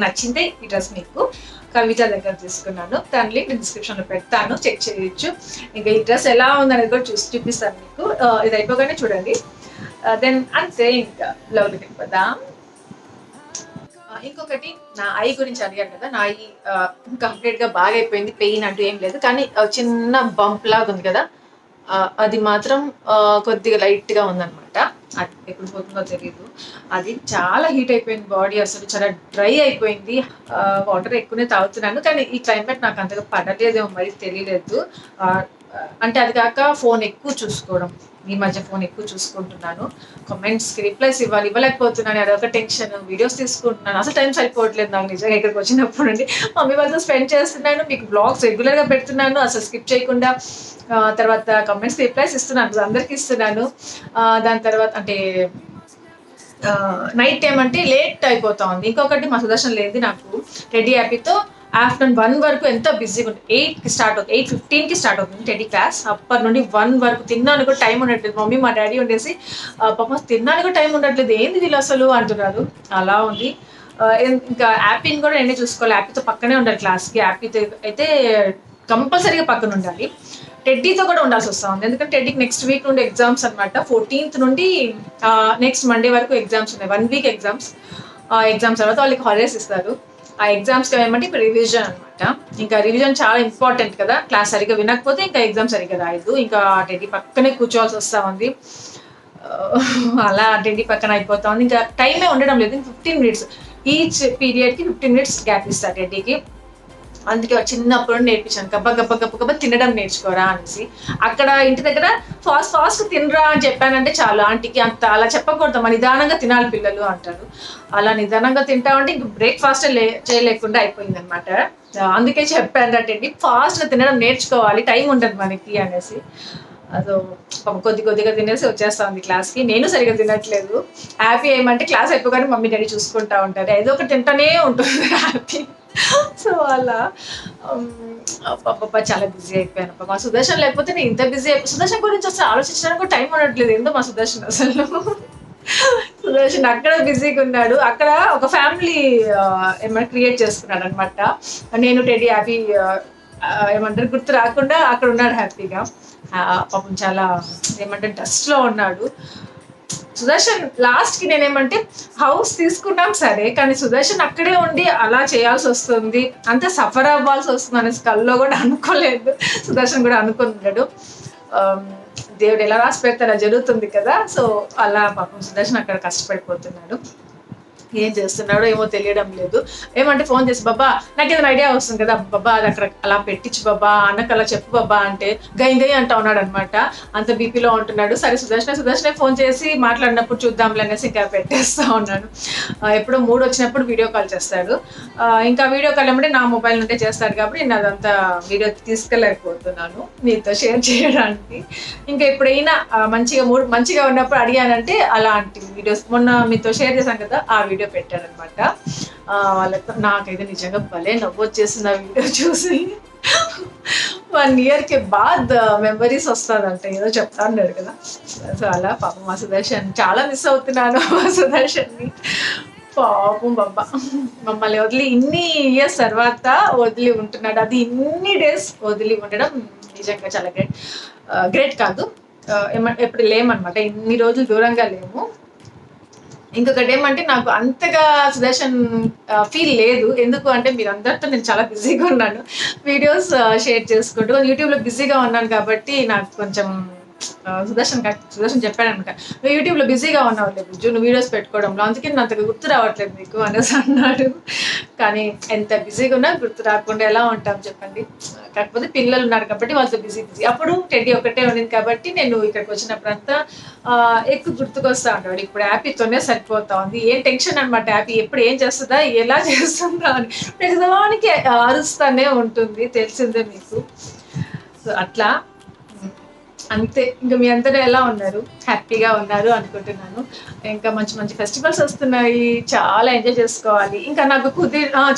నచ్చిందే ఈ డ్రెస్ మీకు కవిత దగ్గర తీసుకున్నాను. దాని లింక్ డిస్క్రిప్షన్లో పెడతాను, చెక్ చేయొచ్చు. ఇంకా ఈ డ్రెస్ ఎలా ఉందనేది కూడా చూపిస్తాను మీకు. ఇది అయిపోగానే చూడండి. దెన్ అంతే, ఇంకా బ్లౌజ్కి వెళ్ళిపోదాం. ఇంకొకటి, నా ఐ గురించి అడిగాను కదా. నా ఐ కంప్లీట్గా బాగా అయిపోయింది, పెయిన్ అంటూ ఏం లేదు, కానీ చిన్న బంప్ లాగా ఉంది కదా, అది మాత్రం కొద్దిగా లైట్గా ఉందన్నమాట. అది ఎప్పుడు పోతుందో తెలియదు. అది చాలా హీట్ అయిపోయింది బాడీ, అసలు చాలా డ్రై అయిపోయింది. వాటర్ ఎక్కువనే తాగుతున్నాను, కానీ ఈ క్లైమేట్ నాకు అంతగా పడలేదేమో మరి తెలియలేదు. అంటే అది కాక ఫోన్ ఎక్కువ చూసుకోవడం, ఈ మధ్య ఫోన్ ఎక్కువ చూసుకుంటున్నాను. కామెంట్స్కి రిప్లైస్ ఇవ్వలేకపోతున్నాను, అదొక టెన్షన్. వీడియోస్ తీసుకుంటున్నాను, అసలు టైం సరిపోవట్లేదు నాకు నిజంగా. ఇక్కడికి వచ్చినప్పుడు నుండి మమ్మీ వాళ్ళతో స్పెండ్ చేస్తున్నాను, మీకు బ్లాగ్స్ రెగ్యులర్గా పెడుతున్నాను అసలు స్కిప్ చేయకుండా. తర్వాత కామెంట్స్కి రిప్లైస్ ఇస్తున్నాను, అందరికి ఇస్తున్నాను. దాని తర్వాత అంటే నైట్ టైం అంటే లేట్ అయిపోతా ఉంది. ఇంకొకటి, మా సుదర్శన్ లేనిది నాకు టెడ్డీ హ్యాపీతో ఆఫ్టర్నూన్ 1 వరకు ఎంత బిజీగా ఉంటుంది. 8కి స్టార్ట్ అవుతుంది, 8:15కి స్టార్ట్ అవుతుంది టెడ్డీ క్లాస్. అప్పటి నుండి 1 వరకు తిన్నాను కూడా టైం ఉండట్లేదు. మమ్మీ మా డాడీ ఉండేసి పాప తిన్నాను కూడా టైం ఉండట్లేదు, ఏంది వీళ్ళు అసలు అంటున్నారు. అలా ఉంది. ఇంకా యాపీని కూడా నేనే చూసుకోవాలి, యాపీతో పక్కనే ఉండాలి క్లాస్కి. యాపీతో అయితే కంపల్సరీగా పక్కన ఉండాలి. టెడ్డీతో కూడా ఉండాల్సి వస్తూ ఉంది, ఎందుకంటే టెడ్డీకి నెక్స్ట్ వీక్ నుండి ఎగ్జామ్స్ అనమాట. 14th నుండి నెక్స్ట్ మండే వరకు ఎగ్జామ్స్ ఉన్నాయి, 1 వీక్ ఎగ్జామ్స్. ఎగ్జామ్స్ తర్వాత వాళ్ళకి హాలిడేస్ ఇస్తారు. ఆ ఎగ్జామ్స్కి ఏమంటే ఇప్పుడు రివిజన్ అనమాట. ఇంకా రివిజన్ చాలా ఇంపార్టెంట్ కదా, క్లాస్ సరిగ్గా వినకపోతే ఇంకా ఎగ్జామ్ సరిగ్గా రాయదు. ఇంకా టెడ్డీ పక్కనే కూర్చోవాల్సి వస్తూ ఉంది. అలా టెడ్డీ పక్కన అయిపోతా ఉంది, ఇంకా టైమే ఉండడం లేదు. 15 minutes ఈచ్ పీరియడ్కి 15 minutes గ్యాప్ ఇస్తారు టెడ్డీకి. అందుకే చిన్నప్పుడు నేర్పించాను, గబ్బ తినడం నేర్చుకోరా అనేసి. అక్కడ ఇంటి దగ్గర ఫాస్ట్ తినరా అని చెప్పానంటే చాలు, ఆంటీకి అంత అలా చెప్పకూడదు, నిదానంగా తినాలి పిల్లలు అంటారు. అలా నిదానంగా తింటామంటే ఇంక బ్రేక్ఫాస్ట్ చేయలేకుండా అయిపోయింది అనమాట. అందుకే చెప్పాను అంటే ఫాస్ట్గా తినడం నేర్చుకోవాలి, టైం ఉండదు మనకి అనేసి. అదో కొద్దిగా తినేసి వచ్చేస్తా ఉంది క్లాస్కి. నేను సరిగ్గా తినట్లేదు. హ్యాపీ ఏమంటే క్లాస్ అయిపోగానే మమ్మీ డాడీ చూసుకుంటా ఉంటారు, ఏదో ఒకటి తింటానే ఉంటుంది హ్యాపీ. సో అలా చాలా బిజీ అయిపోయాను. మా సుదర్శన్ లేకపోతే నేను ఇంత బిజీ అయిపోయి, సుదర్శన్ గురించి అసలు ఆలోచించడానికి కూడా టైం ఉండట్లేదు. ఏందో మా సుదర్శన్ అసలు, సుదర్శన్ అక్కడ బిజీగా ఉన్నాడు. అక్కడ ఒక ఫ్యామిలీ ఏమైనా క్రియేట్ చేసుకున్నాడు అనమాట. నేను టెడ్డీ హ్యాపీ ఏమంటారు గుర్తు రాకుండా అక్కడ ఉన్నాడు హ్యాపీగా. పాపం చాలా ఏమంటే డస్ట్లో ఉన్నాడు. సుదర్శన్ లాస్ట్కి నేనేమంటే హౌస్ తీసుకున్నాం సరే, కానీ సుదర్శన్ అక్కడే ఉండి అలా చేయాల్సి వస్తుంది, అంత సఫర్ అవ్వాల్సి వస్తుంది అనేసి కల్లో కూడా అనుకోలేదు. సుదర్శన్ కూడా అనుకున్నాడు. దేవుడు ఎలా రాసి పెడితే అలా జరుగుతుంది కదా. సో అలా పాపం సుదర్శన్ అక్కడ కష్టపడిపోతున్నాడు. ఏం చేస్తున్నాడో ఏమో తెలియడం లేదు. ఏమంటే ఫోన్ చేసి బాబా నాకు ఏదైనా ఐడియా వస్తుంది కదా, బాబా అది అక్కడ అలా పెట్టించు బాబా, అన్నకు అలా చెప్పు బాబా అంటే గై అంటా ఉన్నాడు అనమాట. అంత బీపీలో ఉంటున్నాడు. సరే సుదర్శనే ఫోన్ చేసి మాట్లాడినప్పుడు చూద్దాంలే అనేసి ఇంకా పెట్టేస్తూ ఉన్నాను. ఎప్పుడో మూడు వచ్చినప్పుడు వీడియో కాల్ చేస్తాడు. ఇంకా వీడియో కాల్ ఏమంటే నా మొబైల్ నుండే చేస్తాడు కాబట్టి నేను అదంతా వీడియో తీసుకెళ్ళలేకపోతున్నాను మీతో షేర్ చేయడానికి. ఇంకా ఎప్పుడైనా మంచిగా ఉన్నప్పుడు అడిగానంటే అలాంటి వీడియోస్, మొన్న మీతో షేర్ చేశాను కదా ఆ వీడియో పెట్టారనమాట. వాళ్ళతో నాకైతే నిజంగా భలే నవ్వు వచ్చేసింది ఆ వీడియో చూసి. 1 yearకి బాద్ మెమరీస్ వస్తుందంట, ఏదో చెప్తా అన్నాడు కదా. సో అలా పాపం మా సుదర్శన్ చాలా మిస్ అవుతున్నాను. మా సుదర్శన్ని పాపం బాబా మమ్మల్ని వదిలి ఇన్ని ఇయర్స్ తర్వాత వదిలి ఉంటున్నాడు. అది ఇన్ని డేస్ వదిలి ఉండడం నిజంగా చాలా గ్రేట్ కాదు, ఎప్పుడు లేమనమాట, ఇన్ని రోజులు దూరంగా లేము. ఇంకొకటి ఏమంటే నాకు అంతగా సుదర్శన్ ఫీల్ లేదు, ఎందుకు అంటే మీరు అందరితో నేను చాలా బిజీగా ఉన్నాను, వీడియోస్ షేర్ చేసుకుంటూ యూట్యూబ్లో బిజీగా ఉన్నాను కాబట్టి నాకు కొంచెం సుదర్శన్ చెప్పాడు అనమాట, నువ్వు యూట్యూబ్లో బిజీగా ఉన్నావు లేదు నువ్వు వీడియోస్ పెట్టుకోవడంలో, అందుకే నేను అంతగా గుర్తు రావట్లేదు నీకు అనేసి అన్నాడు. కానీ ఎంత బిజీగా ఉన్నా గుర్తు రాకుండా ఎలా ఉంటాం చెప్పండి. కాకపోతే పిల్లలు ఉన్నారు కాబట్టి వాళ్ళతో బిజీ. అప్పుడు టెడ్డీ ఒకటే ఉండింది కాబట్టి నేను ఇక్కడికి వచ్చినప్పుడంతా ఎక్కువ గుర్తుకొస్తా ఉంటాడు. ఇప్పుడు హ్యాపీతోనే సరిపోతా ఉంది, ఏం టెన్షన్ అనమాట. హ్యాపీ ఎప్పుడు ఏం చేస్తుందా ఎలా చేస్తుందా అని ప్రతిదానికి అరుస్తానే ఉంటుంది, తెలిసిందే మీకు. సో అట్లా అంతే. ఇంకా మీ అందరూ ఎలా ఉన్నారు? హ్యాపీగా ఉన్నారు అనుకుంటున్నాను. ఇంకా మంచి మంచి ఫెస్టివల్స్ వస్తున్నాయి. చాలా ఎంజాయ్ చేసుకోవాలి. ఇంకా నాకు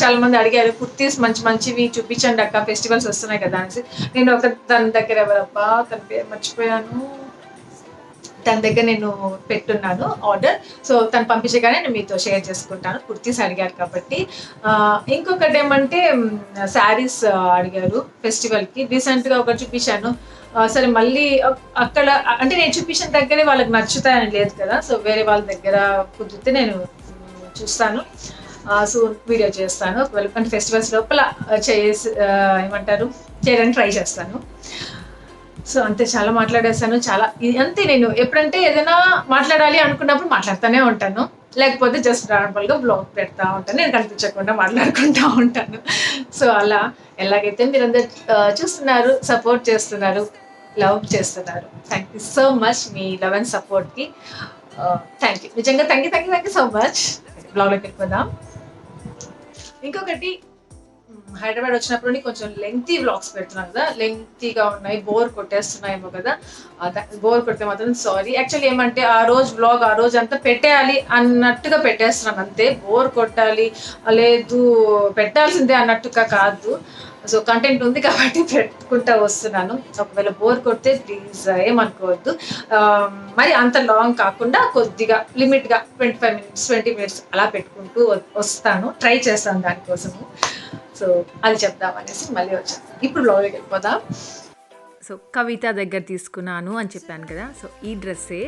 చాలా మంది అడిగారు కుర్తీస్ మంచి మంచివి చూపించండి అక్క ఫెస్టివల్స్ వస్తున్నాయి కదా అనేసి. నేను తన దగ్గర ఎవరబ్బా తన పేరు మర్చిపోయాను. తన దగ్గర నేను పెట్టున్నాను ఆర్డర్. సో తను పంపించగానే నేను మీతో షేర్ చేసుకుంటాను. కుర్తీస్ అడిగారు కాబట్టి. ఇంకొకటి ఏమంటే శారీస్ అడిగారు ఫెస్టివల్కి. రీసెంట్గా ఒకటి చూపించాను. సరే మళ్ళీ అక్కడ అంటే నేను చూపించిన దగ్గరే వాళ్ళకి నచ్చుతాయని లేదు కదా. సో వేరే వాళ్ళ దగ్గర కుదిరితే నేను చూస్తాను. సో వీడియో చేస్తాను. ఒకవేళ అంటే ఫెస్టివల్స్ లోపల చేసి ఏమంటారు చేయడానికి ట్రై చేస్తాను. సో అంతే, చాలా మాట్లాడేస్తాను. అంతే, నేను ఎప్పుడంటే ఏదైనా మాట్లాడాలి అనుకున్నప్పుడు మాట్లాడుతూనే ఉంటాను. లేకపోతే జస్ట్ నార్మల్గా బ్లాగ్ పెడతా ఉంటాను. నేను కనిపించకుండా మాట్లాడుకుంటూ ఉంటాను. సో అలా ఎలాగైతే మీరందరూ చూస్తున్నారు, సపోర్ట్ చేస్తున్నారు, లవ్ చేస్తున్నారు. థ్యాంక్ యూ సో మచ్ మీ లవ్ అండ్ సపోర్ట్కి. థ్యాంక్ యూ, నిజంగా థ్యాంక్ యూ సో మచ్. బ్లాగ్లోకి వెళ్ళిపోదాం. ఇంకొకటి, హైదరాబాద్ వచ్చినప్పుడు కొంచెం లెంగ్తీ వ్లాగ్స్ పెడుతున్నాను కదా, లెంగ్తీగా ఉన్నాయి, బోర్ కొట్టేస్తున్నాయేమో కదా. బోర్ కొడితే మాత్రం సారీ. యాక్చువల్లీ ఏమంటే ఆ రోజు వ్లాగ్ ఆ రోజు అంతా పెట్టేయాలి అన్నట్టుగా పెట్టేస్తున్నాను అంతే. బోర్ కొట్టాలి లేదు పెట్టాల్సిందే అన్నట్టుగా కాదు. సో కంటెంట్ ఉంది కాబట్టి పెట్టుకుంటా వస్తున్నాను. ఒకవేళ బోర్ కొడితే ప్లీజ్ ఏమనుకోవద్దు. మరి అంత లాంగ్ కాకుండా కొద్దిగా లిమిట్గా 25 minutes 20 minutes అలా పెట్టుకుంటూ వస్తాను. ట్రై చేస్తాను దానికోసము. సో అది చెప్దామనేసి మళ్ళీ వచ్చాను. ఇప్పుడు బ్లాగ్లోకి వెళ్ళిపోదాం. సో కవిత దగ్గర తీసుకున్నాను అని చెప్పాను కదా. సో ఈ డ్రెస్సే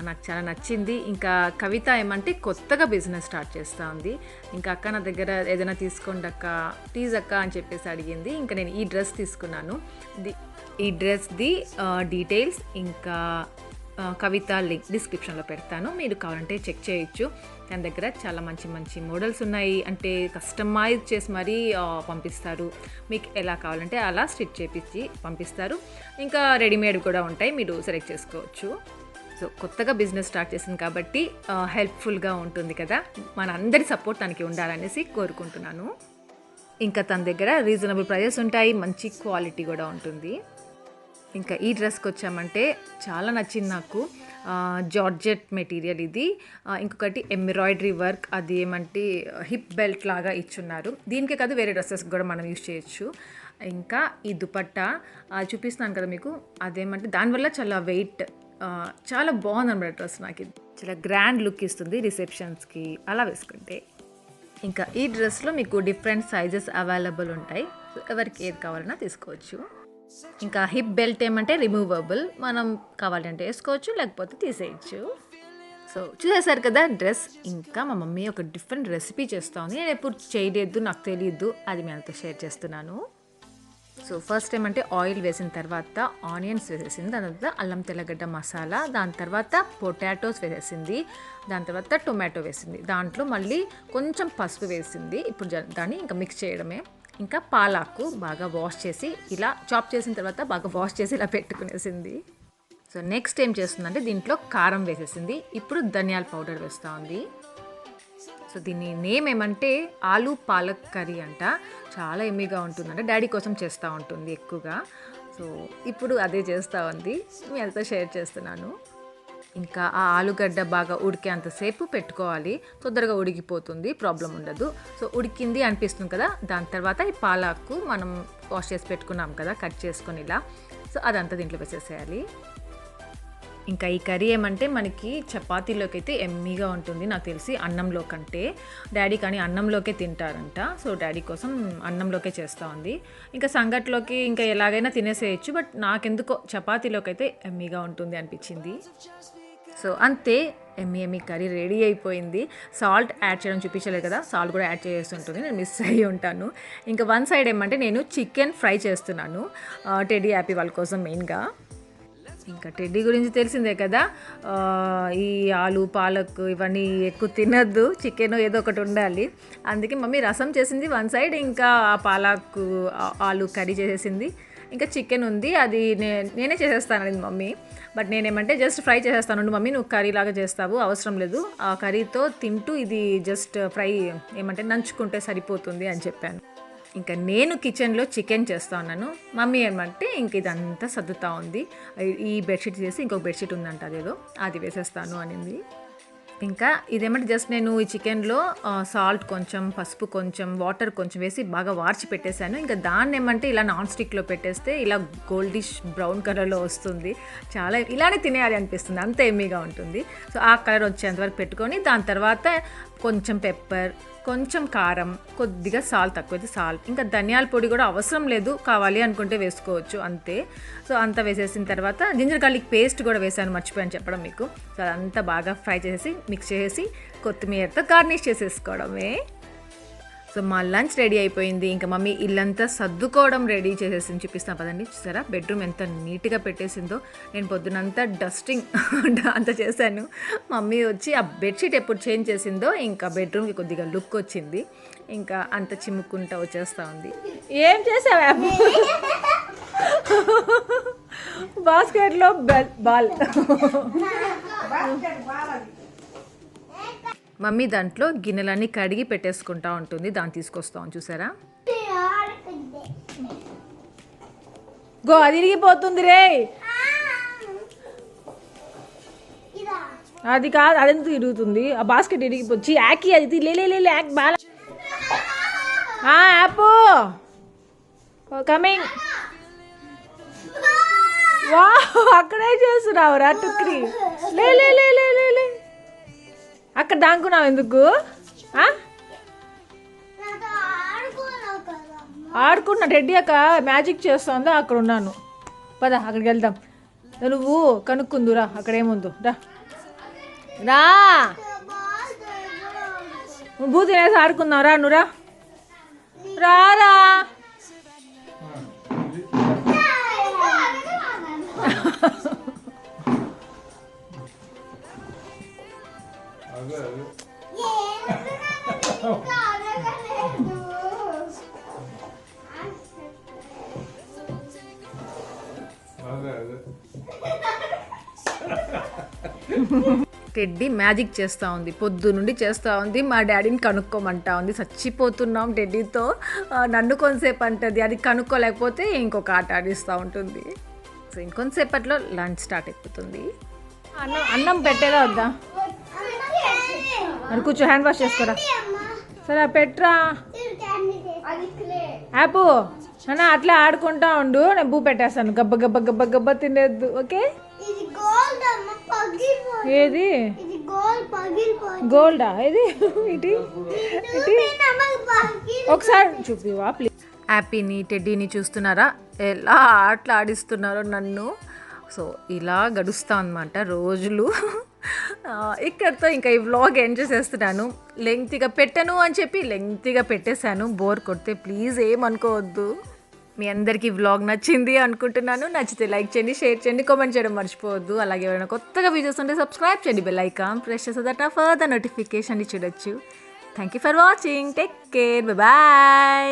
నాకు చాలా నచ్చింది. ఇంకా కవిత ఏమంటే కొత్తగా బిజినెస్ స్టార్ట్ చేస్తూ ఉంది. ఇంకా అక్క నా దగ్గర ఏదైనా తీసుకోండి అక్క, ప్లీజ్ అక్క అని చెప్పేసి అడిగింది. ఇంకా నేను ఈ డ్రెస్ తీసుకున్నాను. ఈ డ్రెస్ది డీటెయిల్స్ ఇంకా కవిత లింక్ డిస్క్రిప్షన్లో పెడతాను. మీరు కావాలంటే చెక్ చేయొచ్చు. తన దగ్గర చాలా మంచి మంచి మోడల్స్ ఉన్నాయి. అంటే కస్టమైజ్ చేసి మరీ పంపిస్తారు. మీకు ఎలా కావాలంటే అలా స్టిచ్ చేపించి పంపిస్తారు. ఇంకా రెడీమేడ్ కూడా ఉంటాయి, మీరు సెలెక్ట్ చేసుకోవచ్చు. సో కొత్తగా బిజినెస్ స్టార్ట్ చేసింది కాబట్టి హెల్ప్ఫుల్గా ఉంటుంది కదా. మన అందరి సపోర్ట్ తనకి ఉండాలనేసి కోరుకుంటున్నాను. ఇంకా తన దగ్గర రీజనబుల్ ప్రైజెస్ ఉంటాయి, మంచి క్వాలిటీ కూడా ఉంటుంది. ఇంకా ఈ డ్రెస్కి వచ్చామంటే చాలా నచ్చింది నాకు. జార్జెట్ మెటీరియల్ ఇది. ఇంకొకటి ఎంబ్రాయిడరీ వర్క్, అది ఏమంటే హిప్ బెల్ట్ లాగా ఇచ్చున్నారు. దీనికే కాదు వేరే డ్రెస్సెస్ కూడా మనం యూజ్ చేయొచ్చు. ఇంకా ఈ దుపట్టా చూపిస్తున్నాను కదా మీకు, అదేమంటే దానివల్ల చాలా వెయిట్, చాలా బాగుంది అన్నమాట డ్రెస్. నాకు ఇది చాలా గ్రాండ్ లుక్ ఇస్తుంది రిసెప్షన్స్కి అలా వేసుకుంటే. ఇంకా ఈ డ్రెస్లో మీకు డిఫరెంట్ సైజెస్ అవైలబుల్ ఉంటాయి. సో ఎవరికి ఏది కావాలన్నా తీసుకోవచ్చు. ఇంకా హిప్ బెల్ట్ ఏమంటే రిమూవబుల్, మనం కావాలంటే వేసుకోవచ్చు లేకపోతే తీసేయచ్చు. సో చూసేసారు కదా డ్రెస్. ఇంకా మా మమ్మీ ఒక డిఫరెంట్ రెసిపీ చేస్తూ ఉంది. నేను ఎప్పుడు చేయలేదు, నాకు తెలియదు, అది మీతో షేర్ చేస్తున్నాను. సో ఫస్ట్ ఏమంటే ఆయిల్ వేసిన తర్వాత ఆనియన్స్ వేసేసింది, దాని తర్వాత అల్లం తెల్లగడ్డ మసాలా, దాని తర్వాత పొటాటోస్ వేసేసింది, దాని తర్వాత టొమాటో వేసింది, దాంట్లో మళ్ళీ కొంచెం పసుపు వేసింది. ఇప్పుడు దాన్ని ఇంకా మిక్స్ చేయడమే. ఇంకా పాలాకు బాగా వాష్ చేసి ఇలా చాప్ చేసిన తర్వాత బాగా వాష్ చేసి ఇలా పెట్టుకునేసింది. సో నెక్స్ట్ ఏం చేస్తుందంటే దీంట్లో కారం వేసేసింది. ఇప్పుడు ధనియాల పౌడర్ వేస్తూ ఉంది. సో దీని నేమ్ ఏమంటే ఆలు పాలక్ కర్రీ అంట. చాలా ఎమ్మీగా ఉంటుందంట, డాడీ కోసం చేస్తూ ఉంటుంది ఎక్కువగా. సో ఇప్పుడు అదే చేస్తూ ఉంది, మీ అంతా షేర్ చేస్తున్నాను. ఇంకా ఆ ఆలుగడ్డ బాగా ఉడికేంతసేపు పెట్టుకోవాలి, తొందరగా ఉడికిపోతుంది, ప్రాబ్లం ఉండదు. సో ఉడికింది అనిపిస్తుంది కదా, దాని తర్వాత ఈ పాలాకు మనం వాష్ చేసి పెట్టుకున్నాం కదా కట్ చేసుకొని ఇలా, సో అదంతా దీంట్లో వేసేసేయాలి. ఇంకా ఈ కర్రీ ఏమంటే మనకి చపాతీలోకి అయితే ఎమ్మీగా ఉంటుంది నాకు తెలిసి, అన్నంలో కంటే. డాడీ కానీ అన్నంలోకే తింటారంట, సో డాడీ కోసం అన్నంలోకే చేస్తూ ఉంది. ఇంకా సంగట్లోకి ఇంకా ఎలాగైనా తినేసేయచ్చు, బట్ నాకెందుకో చపాతీలోకి అయితే ఎమ్మీగా ఉంటుంది అనిపించింది. సో అంతే, ఎమ్మీ కర్రీ రెడీ అయిపోయింది. సాల్ట్ యాడ్ చేయడం చూపించలేదు కదా, సాల్ట్ కూడా యాడ్ చేస్తుంటుంది, నేను మిస్ అయ్యి ఉంటాను. ఇంకా వన్ సైడ్ ఏమంటే నేను చికెన్ ఫ్రై చేస్తున్నాను టెడ్డీ హ్యాపీ వాళ్ళ కోసం మెయిన్గా. ఇంకా టెడ్డీ గురించి తెలిసిందే కదా, ఈ ఆలు పాలక్ ఇవన్నీ ఎక్కువ తినద్దు, చికెన్ ఏదో ఒకటి ఉండాలి. అందుకే మమ్మీ రసం చేసింది వన్ సైడ్, ఇంకా ఆ పాలక్ ఆలు కర్రీ చేసేసింది. ఇంకా చికెన్ ఉంది, అది నేనే చేసేస్తాను మమ్మీ. బట్ నేనేమంటే జస్ట్ ఫ్రై చేసేస్తాను, మమ్మీ నువ్వు కర్రీ లాగా చేస్తావు, అవసరం లేదు, ఆ కర్రీతో తింటూ ఇది జస్ట్ ఫ్రై ఏమంటే నంచుకుంటే సరిపోతుంది అని చెప్పాను. ఇంకా నేను కిచెన్లో చికెన్ చేస్తూ ఉన్నాను. మమ్మీ ఏమంటే ఇంక ఇదంతా సర్దుతూ ఉంది. ఈ బెడ్షీట్ చేసి ఇంకొక బెడ్షీట్ ఉందంట, అదేదో అది వేసేస్తాను అనింది. ఇంకా ఇదేమంటే జస్ట్ నేను ఈ చికెన్లో సాల్ట్ కొంచెం, పసుపు కొంచెం, వాటర్ కొంచెం వేసి బాగా వార్చి పెట్టేశాను. ఇంకా దాన్ని ఏమంటే ఇలా నాన్ స్టిక్లో పెట్టేస్తే ఇలా గోల్డిష్ బ్రౌన్ కలర్లో వస్తుంది. చాలా ఇలానే తినేయాలి అనిపిస్తుంది, అంత ఎమ్మీగా ఉంటుంది. సో ఆ కలర్ వచ్చేంతవరకు పెట్టుకొని దాని తర్వాత కొంచెం పెప్పర్, కొంచెం కారం, కొద్దిగా సాల్ట్, తక్కువైతే సాల్ట్, ఇంకా ధనియాల పొడి కూడా అవసరం లేదు, కావాలి అనుకుంటే వేసుకోవచ్చు అంతే. సో అంతా వేసేసిన తర్వాత జింజర్ గార్లిక్ పేస్ట్ కూడా వేసాను, మర్చిపోయాను చెప్పడం మీకు. సో అదంతా బాగా ఫ్రై చేసేసి మిక్స్ చేసి కొత్తిమీరతో గార్నిష్ చేసేసుకోవడమే. సో మా లంచ్ రెడీ అయిపోయింది. ఇంకా మమ్మీ ఇల్లంతా సర్దుకోవడం రెడీ చేసేసింది. చూపిస్తాను పదండి. చూసారా బెడ్రూమ్ ఎంత నీట్గా పెట్టేసిందో. నేను పొద్దునంతా డస్టింగ్ అంత చేశాను. మమ్మీ వచ్చి ఆ బెడ్షీట్ ఎప్పుడు చేంజ్ చేసిందో ఇంకా బెడ్రూమ్కి కొద్దిగా లుక్ వచ్చింది. ఇంకా అంత చిమ్ముకుంటా వచ్చేస్తూ ఉంది. ఏం చేసావా? బాస్కెట్లో బాల్. మమ్మీ దాంట్లో గిన్నెలన్నీ కడిగి పెట్టేసుకుంటా ఉంటుంది. దాన్ని తీసుకొస్తాం చూసారా. గో, అది ఇరిగిపోతుంది రే. అది కాదు, అదెందుకు ఇరుగుతుంది? ఆ బాస్కెట్ ఇరిగిపోచ్చి యాకి అది లే యాక్ బాల. App coming. వా, అక్కడే చేస్తున్నావురా టుక్రీ. లే లే లే లే లే లే అక్కడ దాంకున్నావు ఎందుకు? ఆడుకున్నా. రెడ్డి అక్క మ్యాజిక్ చేస్తుందా, అక్కడ ఉన్నాను. పద అక్కడికి వెళ్దాం. నువ్వు కనుక్కుందురా అక్కడ ఏముందో. రా బూత్ తినేసి ఆడుకుందాం. రా నువ్వురా, రారా. టెడ్డీ మ్యాజిక్ చేస్తూ ఉంది, పొద్దు నుండి చేస్తూ ఉంది. మా డాడీని కనుక్కోమంటా ఉంది. చచ్చిపోతున్నాం టెడ్డీతో. నన్ను కొంతసేపు అంటుంది, అది కనుక్కోలేకపోతే ఇంకొక ఆట ఆడిస్తూ ఉంటుంది. సో ఇంకొంతసేపట్లో లంచ్ స్టార్ట్ అయిపోతుంది. అన్నం పెట్టేదా వద్దా? మరి కూర్చో, హ్యాండ్ వాష్ చేసుకోరా. సరే పెట్రా. యాపు అన్న అట్లా ఆడుకుంటా ఉండు, నేను బూ పెట్టేస్తాను. గబ్బ గబ్బ గబ్బ గబ్బ తినేద్దు. ఓకే. ఏది గోల్డా? ఇది ఇటు ఒకసారి చూపివా ప్లీజ్. హ్యాపీని టెడ్డీని చూస్తున్నారా ఎలా ఆటలు ఆడిస్తున్నారో నన్ను. సో ఇలా గడుస్తా అన్నమాట రోజులు. ఇక్కడితో ఇంకా ఈ వ్లాగ్ ఎంజాయ్ చేస్తున్నాను. లెంగ్తీగా పెట్టాను అని చెప్పి లెంగ్తీగా పెట్టేశాను. బోర్ కొడితే ప్లీజ్ ఏమనుకోవద్దు. మీ అందరికీ వ్లాగ్ నచ్చింది అనుకుంటున్నాను. నచ్చితే లైక్ చేయండి, షేర్ చేయండి, కామెంట్ చేయడం మర్చిపోవద్దు. అలాగే ఎవరైనా కొత్తగా వీడియోస్ ఉంటే సబ్స్క్రైబ్ చేయండి, బెల్ ఐకాన్ ప్రెస్ చేస్తే దట్ నా ఫర్దర్ నోటిఫికేషన్ చూడొచ్చు. Thank you for watching. Take care, bye.